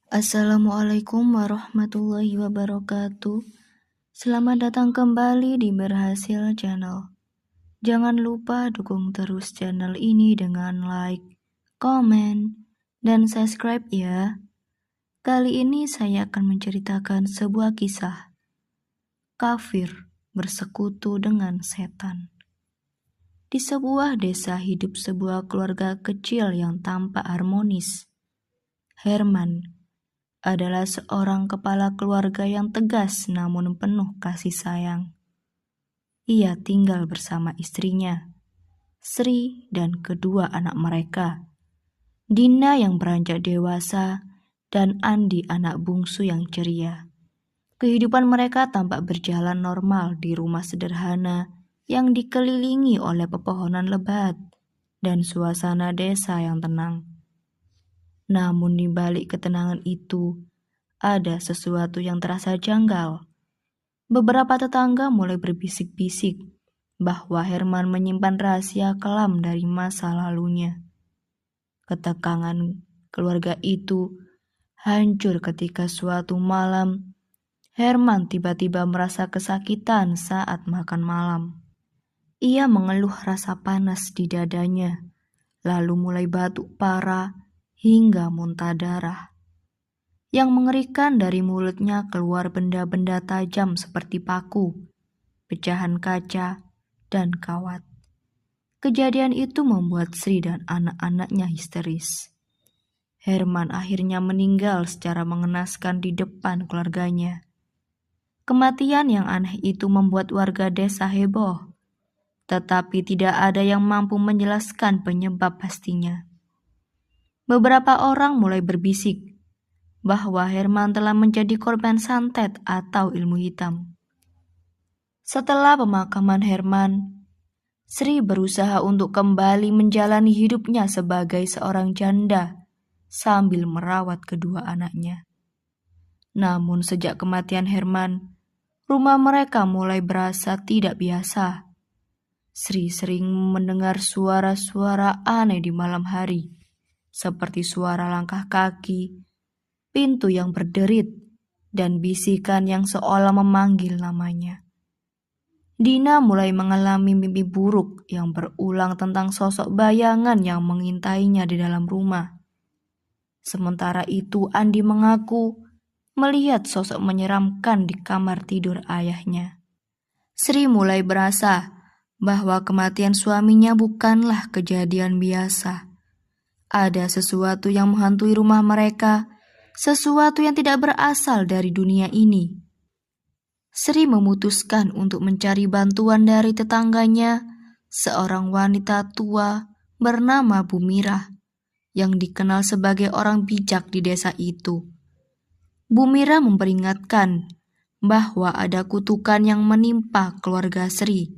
Assalamualaikum warahmatullahi wabarakatuh. Selamat datang kembali di Berhasil Channel. Jangan lupa dukung terus channel ini dengan like, komen, dan subscribe ya. Kali ini saya akan menceritakan sebuah kisah. Kafir bersekutu dengan setan. Di sebuah desa hidup sebuah keluarga kecil yang tampak harmonis. Herman adalah seorang kepala keluarga yang tegas namun penuh kasih sayang. Ia tinggal bersama istrinya, Sri, dan kedua anak mereka, Dina yang beranjak dewasa dan Andi anak bungsu yang ceria. Kehidupan mereka tampak berjalan normal di rumah sederhana yang dikelilingi oleh pepohonan lebat dan suasana desa yang tenang. Namun di balik ketenangan itu, ada sesuatu yang terasa janggal. Beberapa tetangga mulai berbisik-bisik bahwa Herman menyimpan rahasia kelam dari masa lalunya. Ketegangan keluarga itu hancur ketika suatu malam Herman tiba-tiba merasa kesakitan saat makan malam. Ia mengeluh rasa panas di dadanya, lalu mulai batuk parah hingga muntah darah. Yang mengerikan, dari mulutnya keluar benda-benda tajam seperti paku, pecahan kaca, dan kawat. Kejadian itu membuat Sri dan anak-anaknya histeris. Herman akhirnya meninggal secara mengenaskan di depan keluarganya. Kematian yang aneh itu membuat warga desa heboh, tetapi tidak ada yang mampu menjelaskan penyebab pastinya. Beberapa orang mulai berbisik bahwa Herman telah menjadi korban santet atau ilmu hitam. Setelah pemakaman Herman, Sri berusaha untuk kembali menjalani hidupnya sebagai seorang janda sambil merawat kedua anaknya. Namun sejak kematian Herman, rumah mereka mulai berasa tidak biasa. Sri sering mendengar suara-suara aneh di malam hari, seperti suara langkah kaki, pintu yang berderit, dan bisikan yang seolah memanggil namanya. Dina mulai mengalami mimpi buruk yang berulang tentang sosok bayangan yang mengintainya di dalam rumah. Sementara itu, Andi mengaku melihat sosok menyeramkan di kamar tidur ayahnya. Sri mulai berasa bahwa kematian suaminya bukanlah kejadian biasa. Ada sesuatu yang menghantui rumah mereka, sesuatu yang tidak berasal dari dunia ini. Sri memutuskan untuk mencari bantuan dari tetangganya, seorang wanita tua bernama Bumirah, yang dikenal sebagai orang bijak di desa itu. Bumirah memperingatkan bahwa ada kutukan yang menimpa keluarga Sri.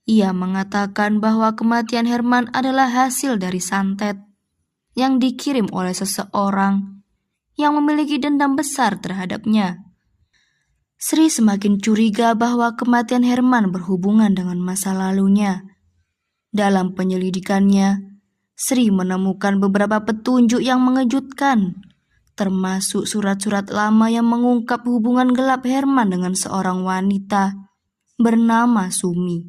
Ia mengatakan bahwa kematian Herman adalah hasil dari santet yang dikirim oleh seseorang yang memiliki dendam besar terhadapnya. Sri semakin curiga bahwa kematian Herman berhubungan dengan masa lalunya. Dalam penyelidikannya, Sri menemukan beberapa petunjuk yang mengejutkan, termasuk surat-surat lama yang mengungkap hubungan gelap Herman dengan seorang wanita bernama Sumi.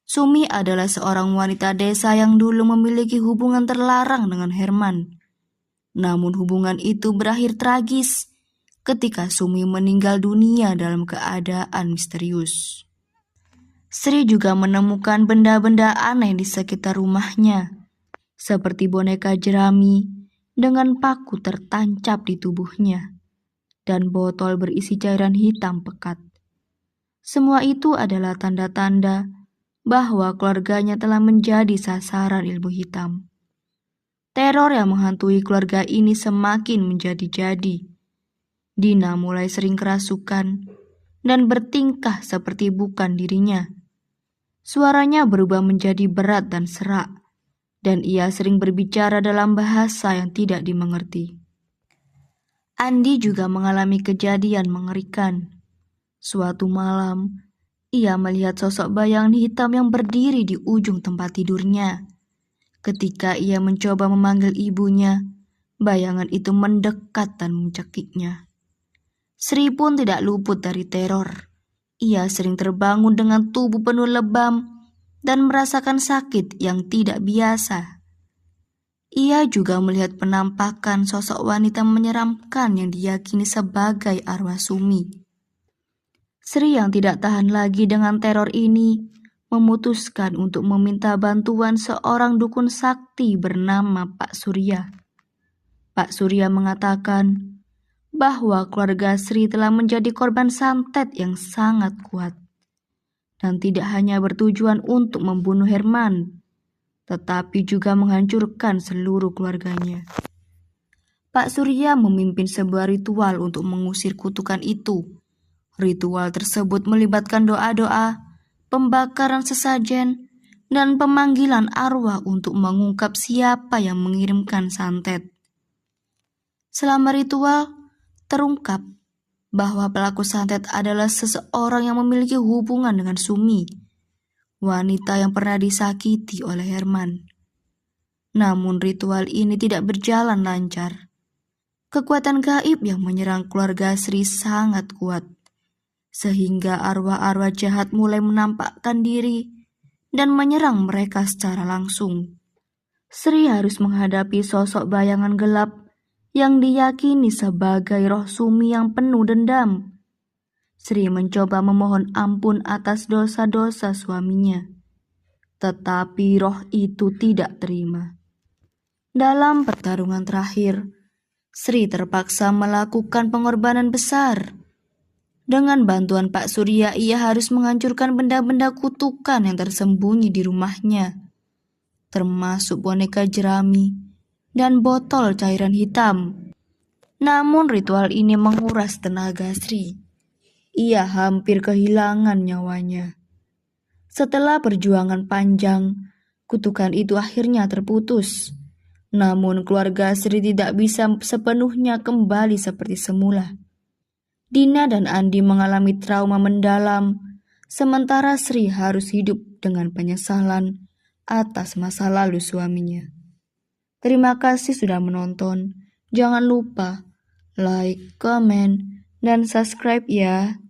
Sumi adalah seorang wanita desa yang dulu memiliki hubungan terlarang dengan Herman. Namun hubungan itu berakhir tragis ketika Sumi meninggal dunia dalam keadaan misterius. Sri juga menemukan benda-benda aneh di sekitar rumahnya, seperti boneka jerami dengan paku tertancap di tubuhnya, dan botol berisi cairan hitam pekat. Semua itu adalah tanda-tanda bahwa keluarganya telah menjadi sasaran ilmu hitam. Teror yang menghantui keluarga ini semakin menjadi-jadi. Dina mulai sering kerasukan dan bertingkah seperti bukan dirinya. Suaranya berubah menjadi berat dan serak, dan ia sering berbicara dalam bahasa yang tidak dimengerti. Andi juga mengalami kejadian mengerikan. Suatu malam, ia melihat sosok bayangan hitam yang berdiri di ujung tempat tidurnya. Ketika ia mencoba memanggil ibunya, Bayangan itu mendekat dan mencekiknya. Sri pun tidak luput dari teror. Ia sering terbangun dengan tubuh penuh lebam dan merasakan sakit yang tidak biasa. Ia juga melihat penampakan sosok wanita menyeramkan yang diyakini sebagai arwah Sumi. Sri yang tidak tahan lagi dengan teror ini memutuskan untuk meminta bantuan seorang dukun sakti bernama Pak Surya. Pak Surya mengatakan bahwa keluarga Sri telah menjadi korban santet yang sangat kuat dan tidak hanya bertujuan untuk membunuh Herman, tetapi juga menghancurkan seluruh keluarganya. Pak Surya memimpin sebuah ritual untuk mengusir kutukan itu. Ritual tersebut melibatkan doa-doa, pembakaran sesajen, dan pemanggilan arwah untuk mengungkap siapa yang mengirimkan santet. Selama ritual, terungkap bahwa pelaku santet adalah seseorang yang memiliki hubungan dengan Sumi, wanita yang pernah disakiti oleh Herman. Namun ritual ini tidak berjalan lancar. Kekuatan gaib yang menyerang keluarga Sri sangat kuat, sehingga arwah-arwah jahat mulai menampakkan diri dan menyerang mereka secara langsung. Sri harus menghadapi sosok bayangan gelap yang diyakini sebagai roh Sumi yang penuh dendam. Sri mencoba memohon ampun atas dosa-dosa suaminya, tetapi roh itu tidak terima. Dalam pertarungan terakhir, Sri terpaksa melakukan pengorbanan besar. Dengan bantuan Pak Surya, ia harus menghancurkan benda-benda kutukan yang tersembunyi di rumahnya, termasuk boneka jerami dan botol cairan hitam. Namun ritual ini menguras tenaga Sri. Ia hampir kehilangan nyawanya. Setelah perjuangan panjang, kutukan itu akhirnya terputus. Namun keluarga Sri tidak bisa sepenuhnya kembali seperti semula. Dina dan Andi mengalami trauma mendalam, sementara Sri harus hidup dengan penyesalan atas masa lalu suaminya. Terima kasih sudah menonton. Jangan lupa like, komen, dan subscribe ya.